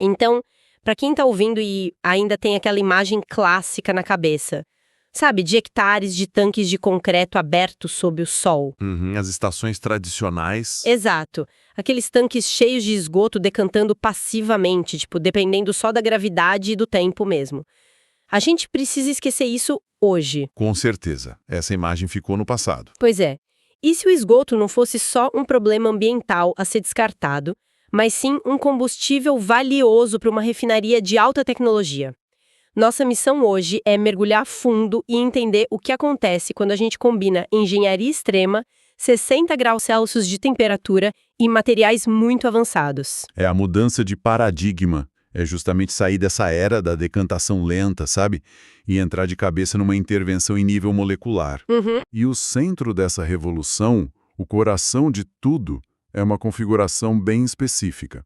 Então, para quem está ouvindo e ainda tem aquela imagem clássica na cabeça, sabe, de hectares de tanques de concreto abertos sob o sol. As estações tradicionais. Exato. Aqueles tanques cheios de esgoto decantando passivamente, tipo, dependendo só da gravidade e do tempo mesmo. A gente precisa esquecer isso hoje. Com certeza. Essa imagem ficou no passado. Pois é. E se o esgoto não fosse só um problema ambiental a ser descartado, mas sim um combustível valioso para uma refinaria de alta tecnologia? Nossa missão hoje é mergulhar fundo e entender o que acontece quando a gente combina engenharia extrema, 60 graus Celsius de temperatura e materiais muito avançados. É a mudança de paradigma. É justamente sair dessa era da decantação lenta, sabe? E entrar de cabeça numa intervenção em nível molecular. E o centro dessa revolução, o coração de tudo, é uma configuração bem específica.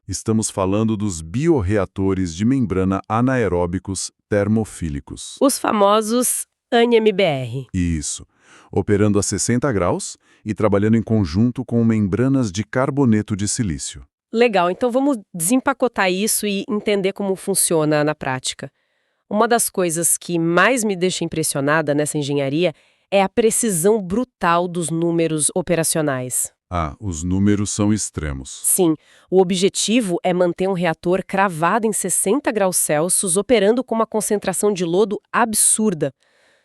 Estamos falando dos bioreatores de membrana anaeróbicos termofílicos. Os famosos ANMBR. Isso. Operando a 60 graus e trabalhando em conjunto com membranas de carboneto de silício. Legal, então vamos desempacotar isso e entender como funciona na prática. Uma das coisas que mais me deixa impressionada nessa engenharia é a precisão brutal dos números operacionais. Os números são extremos. Sim, o objetivo é manter um reator cravado em 60 graus Celsius operando com uma concentração de lodo absurda,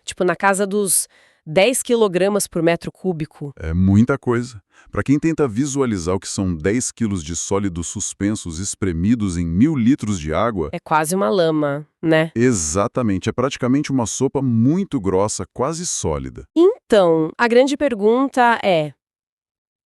tipo na casa dos 10 quilogramas por metro cúbico. É muita coisa. Para quem tenta visualizar o que são 10 quilos de sólidos suspensos espremidos em 1.000 litros de água... É quase uma lama, né? Exatamente. É praticamente uma sopa muito grossa, quase sólida. Então, a grande pergunta é: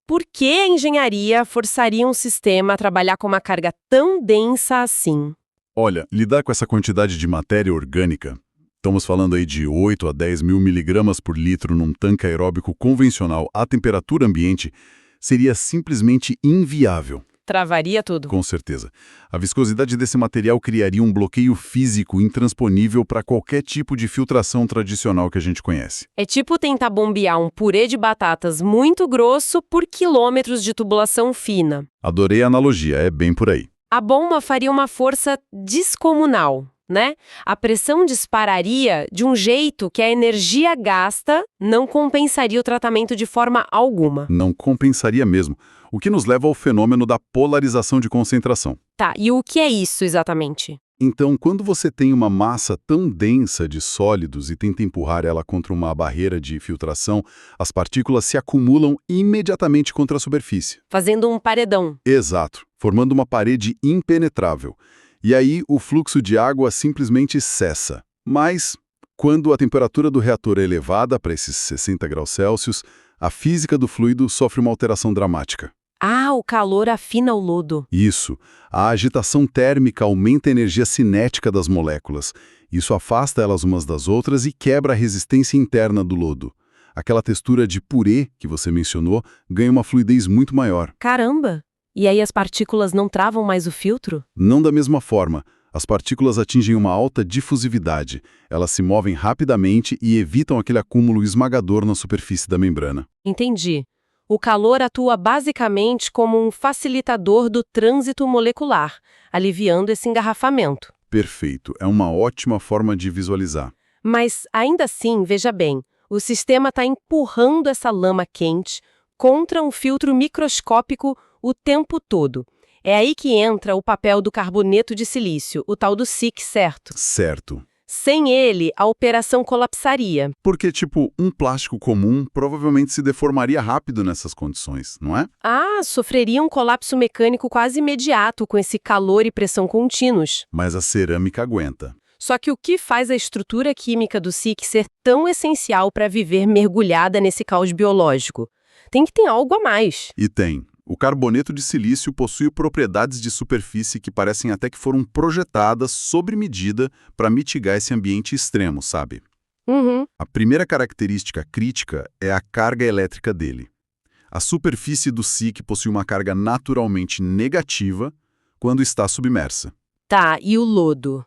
por que a engenharia forçaria um sistema a trabalhar com uma carga tão densa assim? Olha, lidar com essa quantidade de matéria orgânica... Estamos falando aí de 8 a 10 mil miligramas por litro num tanque aeróbico convencional à temperatura ambiente seria simplesmente inviável. Travaria tudo. Com certeza. A viscosidade desse material criaria um bloqueio físico intransponível para qualquer tipo de filtração tradicional que a gente conhece. É tipo tentar bombear um purê de batatas muito grosso por quilômetros de tubulação fina. Adorei a analogia, é bem por aí. A bomba faria uma força descomunal, né? A pressão dispararia de um jeito que a energia gasta não compensaria o tratamento de forma alguma. Não compensaria mesmo. O que nos leva ao fenômeno da polarização de concentração. Tá, e o que é isso exatamente? Então, quando você tem uma massa tão densa de sólidos e tenta empurrar ela contra uma barreira de filtração, as partículas se acumulam imediatamente contra a superfície. Fazendo um paredão. Exato, formando uma parede impenetrável. E aí o fluxo de água simplesmente cessa. Mas, quando a temperatura do reator é elevada para esses 60 graus Celsius, a física do fluido sofre uma alteração dramática. O calor afina o lodo. Isso. A agitação térmica aumenta a energia cinética das moléculas. Isso afasta elas umas das outras e quebra a resistência interna do lodo. Aquela textura de purê que você mencionou ganha uma fluidez muito maior. Caramba! E aí as partículas não travam mais o filtro? Não da mesma forma. As partículas atingem uma alta difusividade. Elas se movem rapidamente e evitam aquele acúmulo esmagador na superfície da membrana. Entendi. O calor atua basicamente como um facilitador do trânsito molecular, aliviando esse engarrafamento. Perfeito. É uma ótima forma de visualizar. Mas, ainda assim, veja bem, o sistema está empurrando essa lama quente contra um filtro microscópico o tempo todo. É aí que entra o papel do carboneto de silício, o tal do SiC, certo? Certo. Sem ele, a operação colapsaria. Porque, um plástico comum provavelmente se deformaria rápido nessas condições, não é? Sofreria um colapso mecânico quase imediato com esse calor e pressão contínuos. Mas a cerâmica aguenta. Só que o que faz a estrutura química do SiC ser tão essencial para viver mergulhada nesse caos biológico? Tem que ter algo a mais. E tem. O carboneto de silício possui propriedades de superfície que parecem até que foram projetadas sob medida para mitigar esse ambiente extremo, sabe? A primeira característica crítica é a carga elétrica dele. A superfície do SiC possui uma carga naturalmente negativa quando está submersa. Tá, e o lodo?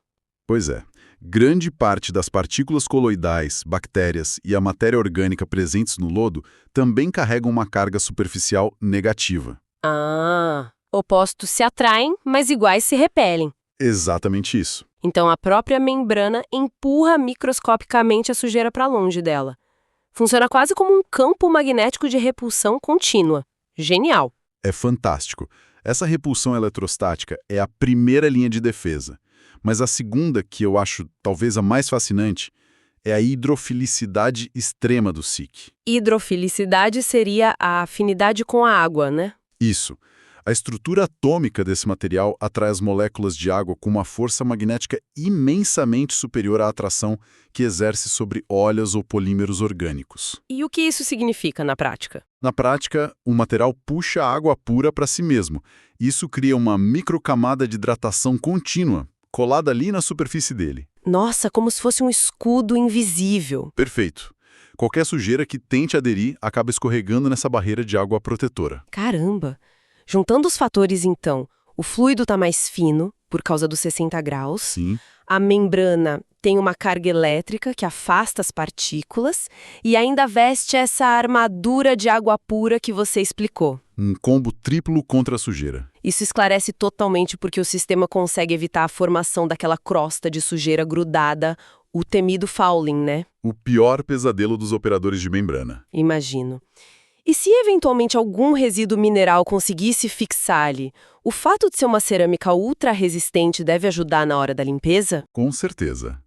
Pois é. Grande parte das partículas coloidais, bactérias e a matéria orgânica presentes no lodo também carregam uma carga superficial negativa. Opostos se atraem, mas iguais se repelem. Exatamente isso. Então a própria membrana empurra microscopicamente a sujeira para longe dela. Funciona quase como um campo magnético de repulsão contínua. Genial! É fantástico. Essa repulsão eletrostática é a primeira linha de defesa. Mas a segunda, que eu acho talvez a mais fascinante, é a hidrofilicidade extrema do SiC. Hidrofilicidade seria a afinidade com a água, né? Isso. A estrutura atômica desse material atrai as moléculas de água com uma força magnética imensamente superior à atração que exerce sobre óleos ou polímeros orgânicos. E o que isso significa na prática? Na prática, o material puxa a água pura para si mesmo. Isso cria uma microcamada de hidratação contínua, colada ali na superfície dele. Nossa, como se fosse um escudo invisível. Perfeito. Qualquer sujeira que tente aderir acaba escorregando nessa barreira de água protetora. Caramba! Juntando os fatores, então, o fluido está mais fino, por causa dos 60 graus. Sim. A membrana tem uma carga elétrica que afasta as partículas e ainda veste essa armadura de água pura que você explicou. Um combo triplo contra a sujeira. Isso esclarece totalmente porque o sistema consegue evitar a formação daquela crosta de sujeira grudada, o temido fouling, né? O pior pesadelo dos operadores de membrana. Imagino. E se eventualmente algum resíduo mineral conseguisse fixar ali, o fato de ser uma cerâmica ultra resistente deve ajudar na hora da limpeza? Com certeza.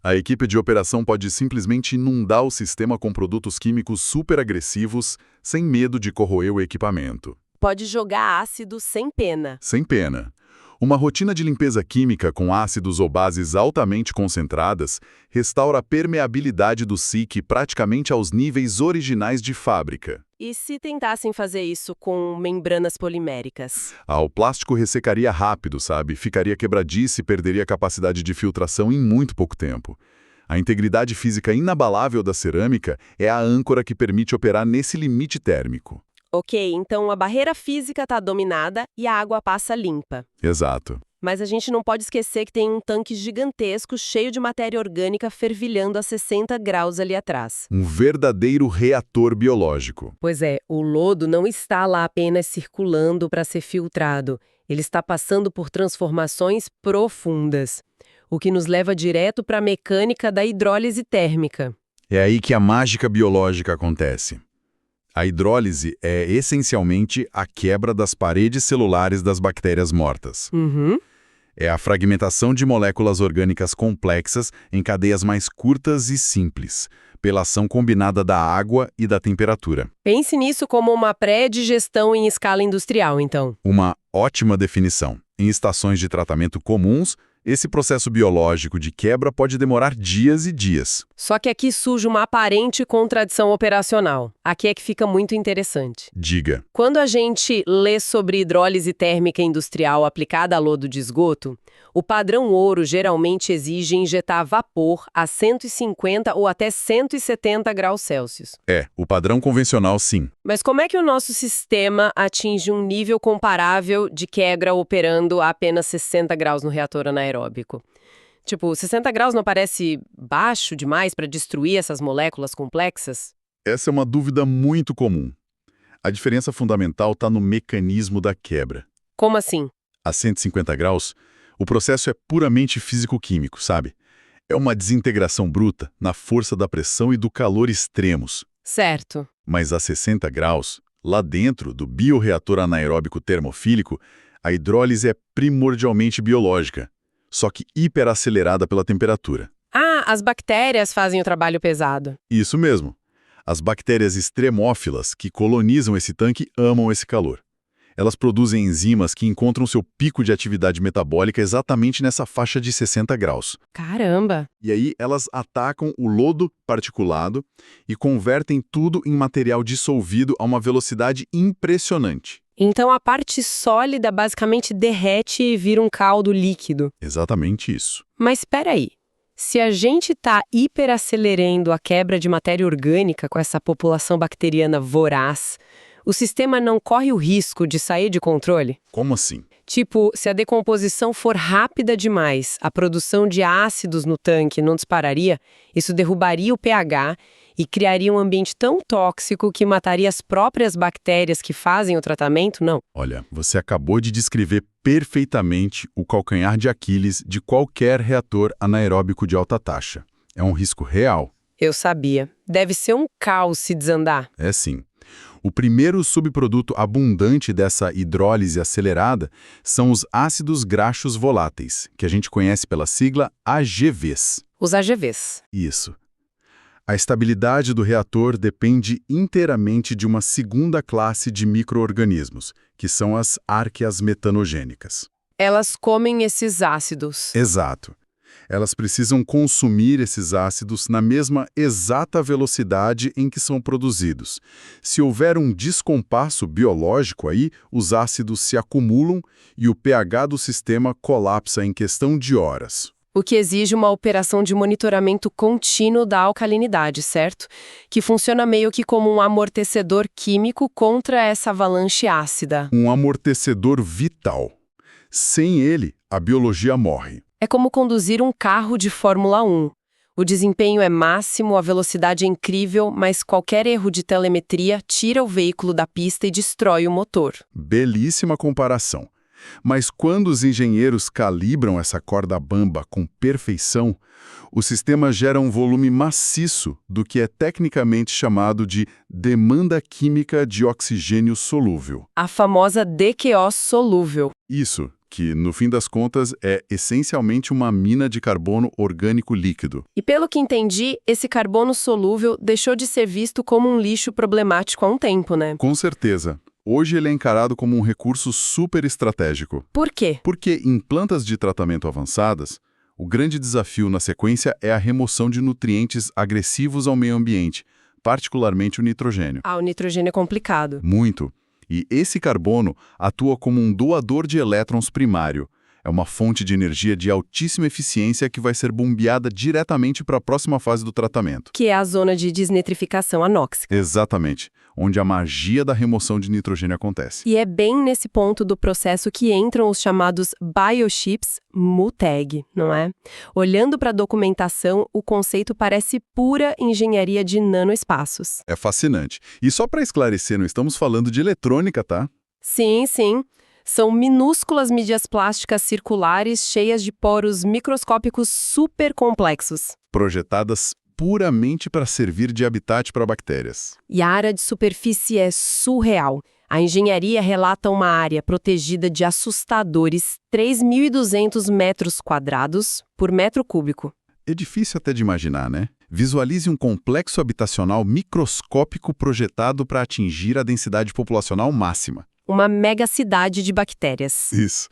A equipe de operação pode simplesmente inundar o sistema com produtos químicos super agressivos, sem medo de corroer o equipamento. Pode jogar ácido sem pena. Sem pena. Uma rotina de limpeza química com ácidos ou bases altamente concentradas restaura a permeabilidade do SiC praticamente aos níveis originais de fábrica. E se tentassem fazer isso com membranas poliméricas? O plástico ressecaria rápido, sabe? Ficaria quebradiço e perderia a capacidade de filtração em muito pouco tempo. A integridade física inabalável da cerâmica é a âncora que permite operar nesse limite térmico. Ok, então a barreira física está dominada e a água passa limpa. Exato. Mas a gente não pode esquecer que tem um tanque gigantesco cheio de matéria orgânica fervilhando a 60 graus ali atrás. Um verdadeiro reator biológico. Pois é, o lodo não está lá apenas circulando para ser filtrado. Ele está passando por transformações profundas, o que nos leva direto para a mecânica da hidrólise térmica. É aí que a mágica biológica acontece. A hidrólise é, essencialmente, a quebra das paredes celulares das bactérias mortas. É a fragmentação de moléculas orgânicas complexas em cadeias mais curtas e simples, pela ação combinada da água e da temperatura. Pense nisso como uma pré-digestão em escala industrial, então. Uma ótima definição. Em estações de tratamento comuns, esse processo biológico de quebra pode demorar dias e dias. Só que aqui surge uma aparente contradição operacional. Aqui é que fica muito interessante. Diga. Quando a gente lê sobre hidrólise térmica industrial aplicada a lodo de esgoto, o padrão ouro geralmente exige injetar vapor a 150 ou até 170 graus Celsius. O padrão convencional, sim. Mas como é que o nosso sistema atinge um nível comparável de quebra operando a apenas 60 graus no reator anaeróbico? Tipo, 60 graus não parece baixo demais para destruir essas moléculas complexas? Essa é uma dúvida muito comum. A diferença fundamental está no mecanismo da quebra. Como assim? A 150 graus, o processo é puramente físico-químico, sabe? É uma desintegração bruta na força da pressão e do calor extremos. Certo. Mas a 60 graus, lá dentro do bioreator anaeróbico termofílico, a hidrólise é primordialmente biológica, só que hiperacelerada pela temperatura. Ah, as bactérias fazem o trabalho pesado. Isso mesmo. As bactérias extremófilas que colonizam esse tanque amam esse calor. Elas produzem enzimas que encontram seu pico de atividade metabólica exatamente nessa faixa de 60 graus. Caramba! E aí elas atacam o lodo particulado e convertem tudo em material dissolvido a uma velocidade impressionante. Então a parte sólida basicamente derrete e vira um caldo líquido. Exatamente isso. Mas espera aí. Se a gente está hiperacelerando a quebra de matéria orgânica com essa população bacteriana voraz, o sistema não corre o risco de sair de controle? Como assim? Tipo, se a decomposição for rápida demais, a produção de ácidos no tanque não dispararia, isso derrubaria o pH e criaria um ambiente tão tóxico que mataria as próprias bactérias que fazem o tratamento, não? Olha, você acabou de descrever perfeitamente o calcanhar de Aquiles de qualquer reator anaeróbico de alta taxa. É um risco real. Eu sabia. Deve ser um caos se desandar. É sim. O primeiro subproduto abundante dessa hidrólise acelerada são os ácidos graxos voláteis, que a gente conhece pela sigla AGVs. Os AGVs. Isso. A estabilidade do reator depende inteiramente de uma segunda classe de micro-organismos, que são as árqueas metanogênicas. Elas comem esses ácidos. Exato. Elas precisam consumir esses ácidos na mesma exata velocidade em que são produzidos. Se houver um descompasso biológico aí, os ácidos se acumulam e o pH do sistema colapsa em questão de horas. O que exige uma operação de monitoramento contínuo da alcalinidade, certo? Que funciona meio que como um amortecedor químico contra essa avalanche ácida. Um amortecedor vital. Sem ele, a biologia morre. É como conduzir um carro de Fórmula 1. O desempenho é máximo, a velocidade é incrível, mas qualquer erro de telemetria tira o veículo da pista e destrói o motor. Belíssima comparação. Mas quando os engenheiros calibram essa corda bamba com perfeição, o sistema gera um volume maciço do que é tecnicamente chamado de demanda química de oxigênio solúvel. A famosa DQO solúvel. Isso, que no fim das contas é essencialmente uma mina de carbono orgânico líquido. E pelo que entendi, esse carbono solúvel deixou de ser visto como um lixo problemático há um tempo, né? Com certeza. Hoje ele é encarado como um recurso super estratégico. Por quê? Porque em plantas de tratamento avançadas, o grande desafio na sequência é a remoção de nutrientes agressivos ao meio ambiente, particularmente o nitrogênio. Ah, o nitrogênio é complicado. Muito. E esse carbono atua como um doador de elétrons primário. É uma fonte de energia de altíssima eficiência que vai ser bombeada diretamente para a próxima fase do tratamento. Que é a zona de desnitrificação anóxica. Exatamente, onde a magia da remoção de nitrogênio acontece. E é bem nesse ponto do processo que entram os chamados biochips MUTAG, não é? Olhando para a documentação, o conceito parece pura engenharia de nanoespaços. É fascinante. E só para esclarecer, não estamos falando de eletrônica, tá? Sim, sim. São minúsculas mídias plásticas circulares cheias de poros microscópicos super complexos. Projetadas puramente para servir de habitat para bactérias. E a área de superfície é surreal. A engenharia relata uma área protegida de assustadores 3.200 metros quadrados por metro cúbico. É difícil até de imaginar, né? Visualize um complexo habitacional microscópico projetado para atingir a densidade populacional máxima. Uma megacidade de bactérias. Isso.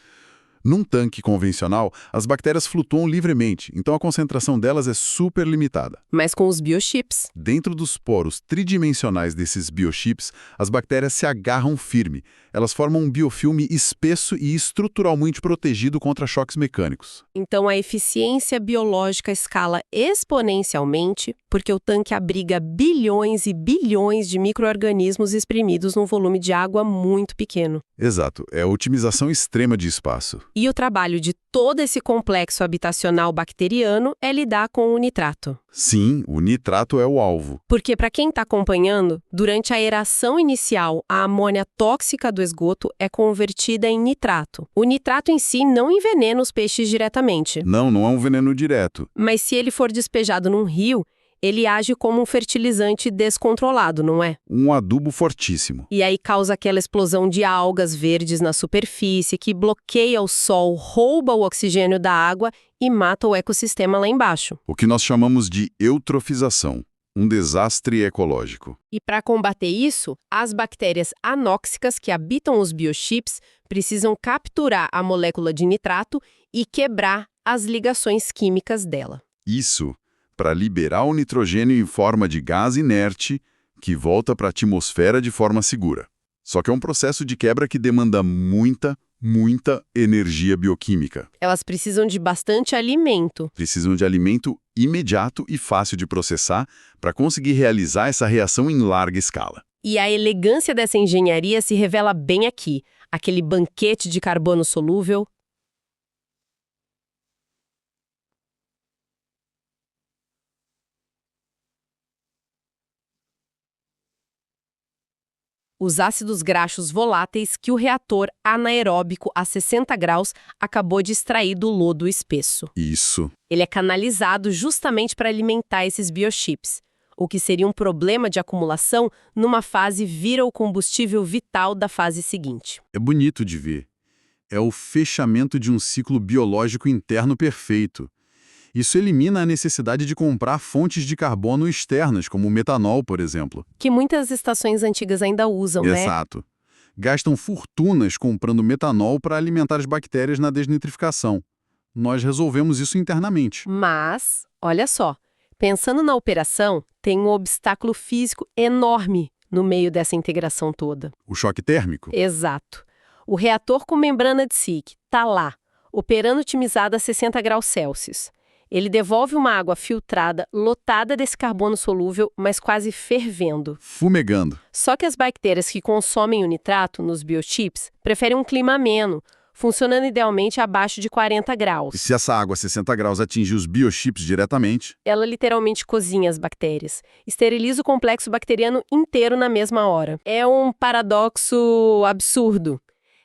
Num tanque convencional, as bactérias flutuam livremente, então a concentração delas é super limitada. Mas com os biochips. Dentro dos poros tridimensionais desses biochips, as bactérias se agarram firme. Elas formam um biofilme espesso e estruturalmente protegido contra choques mecânicos. Então a eficiência biológica escala exponencialmente, porque o tanque abriga bilhões e bilhões de micro-organismos espremidos num volume de água muito pequeno. Exato, é a otimização extrema de espaço. E o trabalho de todo esse complexo habitacional bacteriano é lidar com o nitrato. Sim, o nitrato é o alvo. Porque, para quem está acompanhando, durante a aeração inicial, a amônia tóxica do esgoto é convertida em nitrato. O nitrato em si não envenena os peixes diretamente. Não é um veneno direto. Mas se ele for despejado num rio, ele age como um fertilizante descontrolado, não é? Um adubo fortíssimo. E aí causa aquela explosão de algas verdes na superfície que bloqueia o sol, rouba o oxigênio da água e mata o ecossistema lá embaixo. O que nós chamamos de eutrofização, um desastre ecológico. E para combater isso, as bactérias anóxicas que habitam os biochips precisam capturar a molécula de nitrato e quebrar as ligações químicas dela. Isso para liberar o nitrogênio em forma de gás inerte que volta para a atmosfera de forma segura. Só que é um processo de quebra que demanda muita energia bioquímica. Elas precisam de bastante alimento. Precisam de alimento imediato e fácil de processar para conseguir realizar essa reação em larga escala. E a elegância dessa engenharia se revela bem aqui. aquele banquete de carbono solúvel. Os ácidos graxos voláteis que o reator anaeróbico a 60 graus acabou de extrair do lodo espesso. Isso. Ele é canalizado justamente para alimentar esses biochips. O que seria um problema de acumulação numa fase vira o combustível vital da fase seguinte. É bonito de ver. É o fechamento de um ciclo biológico interno perfeito. Isso elimina a necessidade de comprar fontes de carbono externas, como o metanol, por exemplo. Que muitas estações antigas ainda usam, né? Exato. Gastam fortunas comprando metanol para alimentar as bactérias na desnitrificação. Nós resolvemos isso internamente. Mas, olha só, pensando na operação, tem um obstáculo físico enorme no meio dessa integração toda. O choque térmico? Exato. O reator com membrana de SiC está lá, operando otimizado a 60 graus Celsius. Ele devolve uma água filtrada, lotada desse carbono solúvel, mas quase fervendo. Fumegando. Só que as bactérias que consomem o nitrato nos biochips preferem um clima ameno, funcionando idealmente abaixo de 40 graus. E se essa água a 60 graus atingir os biochips diretamente? Ela literalmente cozinha as bactérias. Esteriliza o complexo bacteriano inteiro na mesma hora. É um paradoxo absurdo.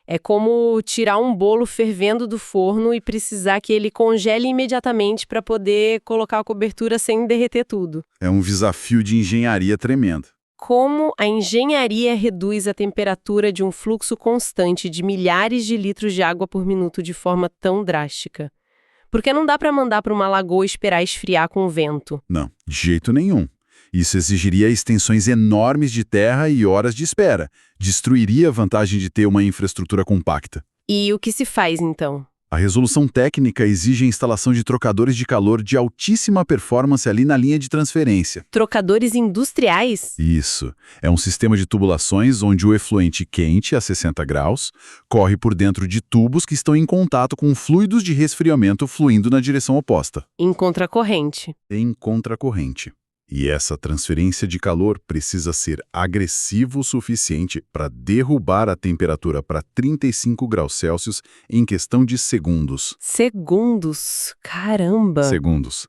É como tirar um bolo fervendo do forno e precisar que ele congele imediatamente para poder colocar a cobertura sem derreter tudo. É um desafio de engenharia tremendo. Como a engenharia reduz a temperatura de um fluxo constante de milhares de litros de água por minuto de forma tão drástica? Porque não dá para mandar para uma lagoa esperar esfriar com o vento. Não, de jeito nenhum. Isso exigiria extensões enormes de terra e horas de espera. Destruiria a vantagem de ter uma infraestrutura compacta. E o que se faz, então? A resolução técnica exige a instalação de trocadores de calor de altíssima performance ali na linha de transferência. Trocadores industriais? Isso. É um sistema de tubulações onde o efluente quente, a 60 graus, corre por dentro de tubos que estão em contato com fluidos de resfriamento fluindo na direção oposta. Em contracorrente. Em contracorrente. E essa transferência de calor precisa ser agressiva o suficiente para derrubar a temperatura para 35 graus Celsius em questão de segundos. Segundos? Caramba! Segundos.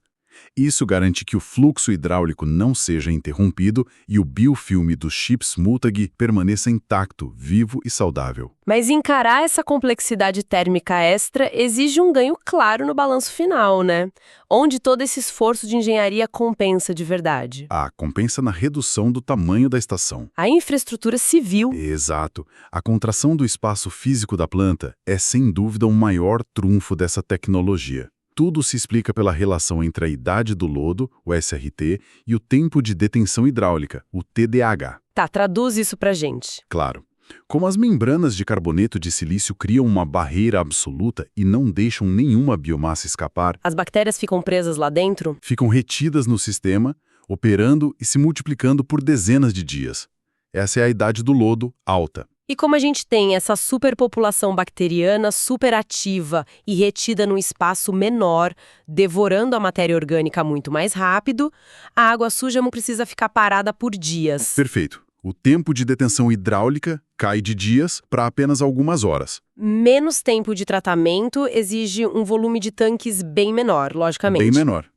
Isso garante que o fluxo hidráulico não seja interrompido e o biofilme dos chips Multag permaneça intacto, vivo e saudável. Mas encarar essa complexidade térmica extra exige um ganho claro no balanço final, né? Onde todo esse esforço de engenharia compensa de verdade. Compensa na redução do tamanho da estação. A infraestrutura civil. Exato. A contração do espaço físico da planta é, sem dúvida, o maior trunfo dessa tecnologia. Tudo se explica pela relação entre a idade do lodo, o SRT, e o tempo de detenção hidráulica, o TDAH. Tá, traduz isso pra gente. Claro. Como as membranas de carboneto de silício criam uma barreira absoluta e não deixam nenhuma biomassa escapar, As bactérias ficam presas lá dentro? ficam retidas no sistema, operando e se multiplicando por dezenas de dias. Essa é a idade do lodo alta. E como a gente tem essa superpopulação bacteriana superativa e retida num espaço menor, devorando a matéria orgânica muito mais rápido, a água suja não precisa ficar parada por dias. Perfeito. O tempo de detenção hidráulica cai de dias para apenas algumas horas. Menos tempo de tratamento exige um volume de tanques bem menor, logicamente. Bem menor.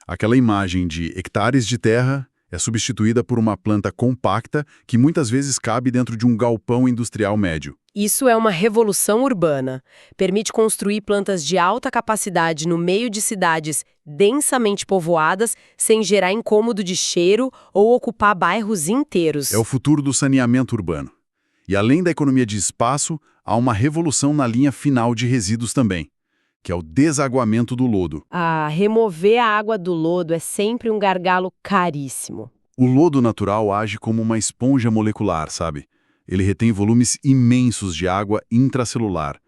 Aquela imagem de hectares de terra é substituída por uma planta compacta que muitas vezes cabe dentro de um galpão industrial médio. Isso é uma revolução urbana. Permite construir plantas de alta capacidade no meio de cidades densamente povoadas, sem gerar incômodo de cheiro ou ocupar bairros inteiros. É o futuro do saneamento urbano. E além da economia de espaço, há uma revolução na linha final de resíduos também, que é o desaguamento do lodo. Remover a água do lodo é sempre um gargalo caríssimo. O lodo natural age como uma esponja molecular, sabe? Ele retém volumes imensos de água intracelular,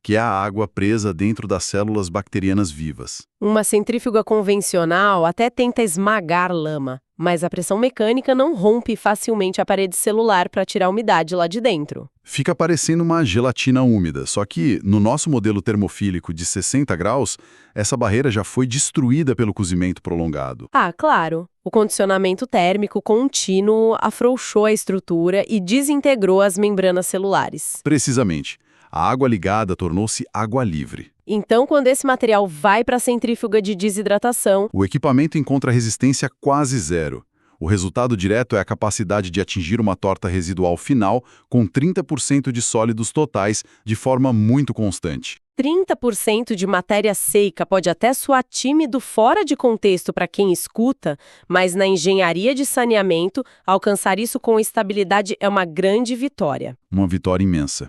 que é a água presa dentro das células bacterianas vivas. Uma centrífuga convencional até tenta esmagar lama, Mas a pressão mecânica não rompe facilmente a parede celular para tirar a umidade lá de dentro. Fica parecendo uma gelatina úmida, só que no nosso modelo termofílico de 60 graus, essa barreira já foi destruída pelo cozimento prolongado. Ah, claro. O condicionamento térmico contínuo afrouxou a estrutura e desintegrou as membranas celulares. Precisamente. A água ligada tornou-se água livre. Então, quando esse material vai para a centrífuga de desidratação, O equipamento encontra resistência quase zero. O resultado direto é a capacidade de atingir uma torta residual final com 30% de sólidos totais de forma muito constante. 30% de matéria seca pode até soar tímido fora de contexto para quem escuta, mas na engenharia de saneamento, alcançar isso com estabilidade é uma grande vitória. Uma vitória imensa.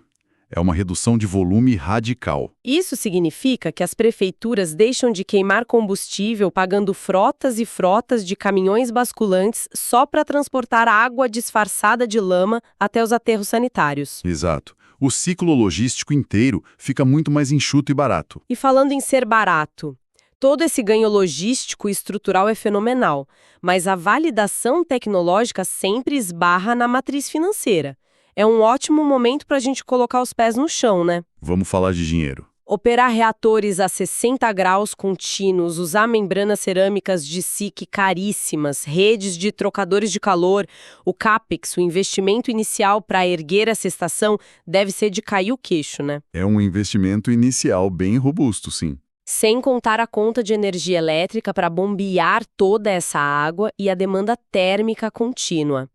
É uma redução de volume radical. Isso significa que as prefeituras deixam de queimar combustível pagando frotas e frotas de caminhões basculantes só para transportar água disfarçada de lama até os aterros sanitários. Exato. O ciclo logístico inteiro fica muito mais enxuto e barato. E falando em ser barato, todo esse ganho logístico e estrutural é fenomenal, mas a validação tecnológica sempre esbarra na matriz financeira. É um ótimo momento para a gente colocar os pés no chão, né? Vamos falar de dinheiro. Operar reatores a 60 graus contínuos, usar membranas cerâmicas de SiC caríssimas, redes de trocadores de calor, o CAPEX, o investimento inicial para erguer essa estação, deve ser de cair o queixo, né? É um investimento inicial bem robusto, sim. Sem contar a conta de energia elétrica para bombear toda essa água e a demanda térmica contínua.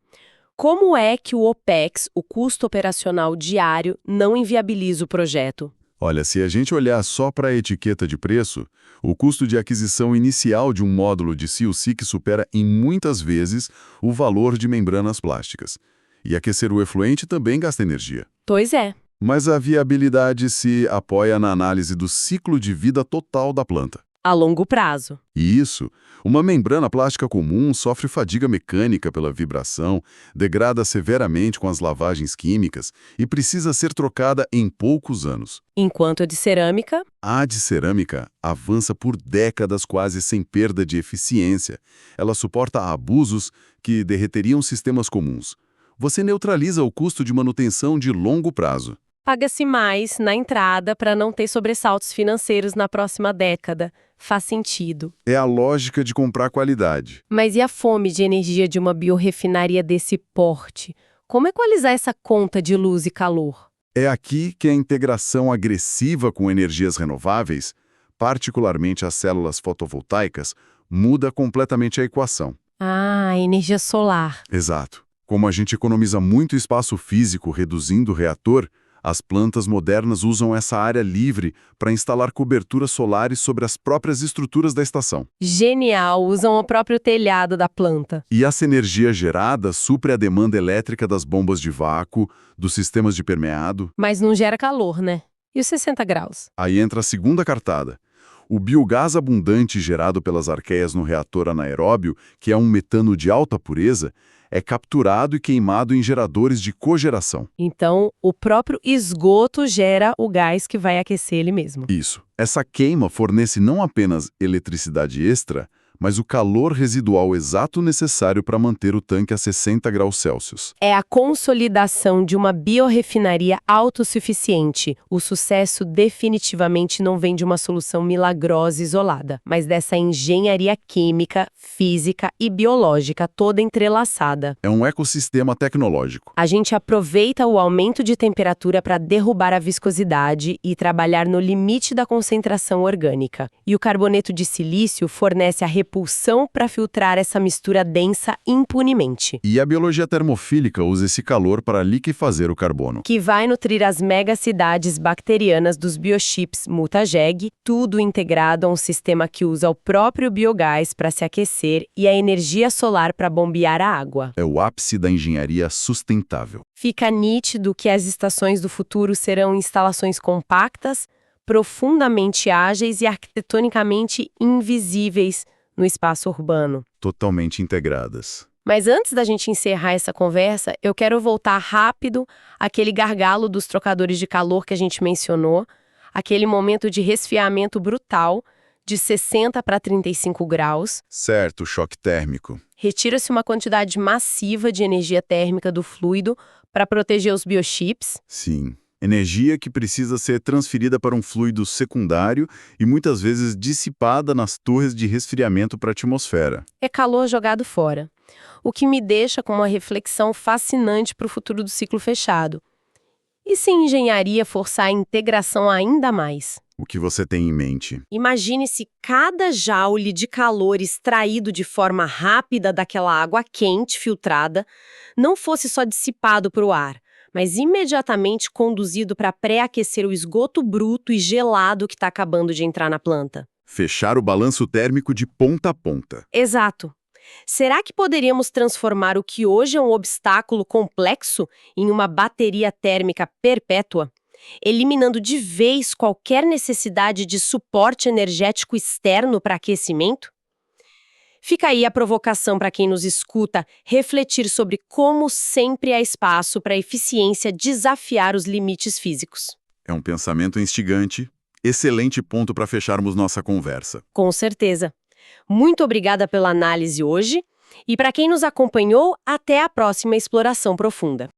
Como é que o OPEX, o custo operacional diário, não inviabiliza o projeto? Olha, se a gente olhar só para a etiqueta de preço, o custo de aquisição inicial de um módulo de CIL/SiC supera em muitas vezes o valor de membranas plásticas. E aquecer o efluente também gasta energia. Pois é. Mas a viabilidade se apoia na análise do ciclo de vida total da planta. A longo prazo. E isso, uma membrana plástica comum sofre fadiga mecânica pela vibração, degrada severamente com as lavagens químicas e precisa ser trocada em poucos anos. Enquanto a de cerâmica, A de cerâmica avança por décadas quase sem perda de eficiência. Ela suporta abusos que derreteriam sistemas comuns. Você neutraliza o custo de manutenção de longo prazo. paga-se mais na entrada para não ter sobressaltos financeiros na próxima década. Faz sentido. É a lógica de comprar qualidade. Mas e a fome de energia de uma biorrefinaria desse porte? Como equalizar essa conta de luz e calor? É aqui que a integração agressiva com energias renováveis, particularmente as células fotovoltaicas, muda completamente a equação. Ah, energia solar. Exato. Como a gente economiza muito espaço físico reduzindo o reator, as plantas modernas usam essa área livre para instalar coberturas solares sobre as próprias estruturas da estação. Genial, usam o próprio telhado da planta. E essa energia gerada supre a demanda elétrica das bombas de vácuo, dos sistemas de permeado. Mas não gera calor, né? E os 60 graus? Aí entra a segunda cartada. O biogás abundante gerado pelas arqueias no reator anaeróbio, que é um metano de alta pureza, é capturado e queimado em geradores de cogeração. Então, o próprio esgoto gera o gás que vai aquecer ele mesmo. Isso. Essa queima fornece não apenas eletricidade extra, mas o calor residual exato necessário para manter o tanque a 60 graus Celsius. É a consolidação de uma biorrefinaria autossuficiente. O sucesso definitivamente não vem de uma solução milagrosa isolada, mas dessa engenharia química, física e biológica toda entrelaçada. É um ecossistema tecnológico. A gente aproveita o aumento de temperatura para derrubar a viscosidade e trabalhar no limite da concentração orgânica. E o carboneto de silício fornece a repulsão para filtrar essa mistura densa impunemente. E a biologia termofílica usa esse calor para liquefazer o carbono. Que vai nutrir as megacidades bacterianas dos biochips Mutageg, tudo integrado a um sistema que usa o próprio biogás para se aquecer e a energia solar para bombear a água. É o ápice da engenharia sustentável. Fica nítido que as estações do futuro serão instalações compactas, profundamente ágeis e arquitetonicamente invisíveis no espaço urbano. Totalmente integradas. Mas antes da gente encerrar essa conversa, eu quero voltar rápido àquele gargalo dos trocadores de calor que a gente mencionou, aquele momento de resfriamento brutal de 60 para 35 graus. Certo, choque térmico. Retira-se uma quantidade massiva de energia térmica do fluido para proteger os biochips. Sim. Energia que precisa ser transferida para um fluido secundário e muitas vezes dissipada nas torres de resfriamento para a atmosfera. É calor jogado fora. O que me deixa com uma reflexão fascinante para o futuro do ciclo fechado. E se a engenharia forçar a integração ainda mais? O que você tem em mente? Imagine se cada joule de calor extraído de forma rápida daquela água quente filtrada não fosse só dissipado para o ar, mas imediatamente conduzido para pré-aquecer o esgoto bruto e gelado que está acabando de entrar na planta. Fechar o balanço térmico de ponta a ponta. Exato. Será que poderíamos transformar o que hoje é um obstáculo complexo em uma bateria térmica perpétua, eliminando de vez qualquer necessidade de suporte energético externo para aquecimento? Fica aí a provocação para quem nos escuta refletir sobre como sempre há espaço para a eficiência desafiar os limites físicos. É um pensamento instigante. Excelente ponto para fecharmos nossa conversa. Com certeza. Muito obrigada pela análise hoje e para quem nos acompanhou, até a próxima exploração profunda.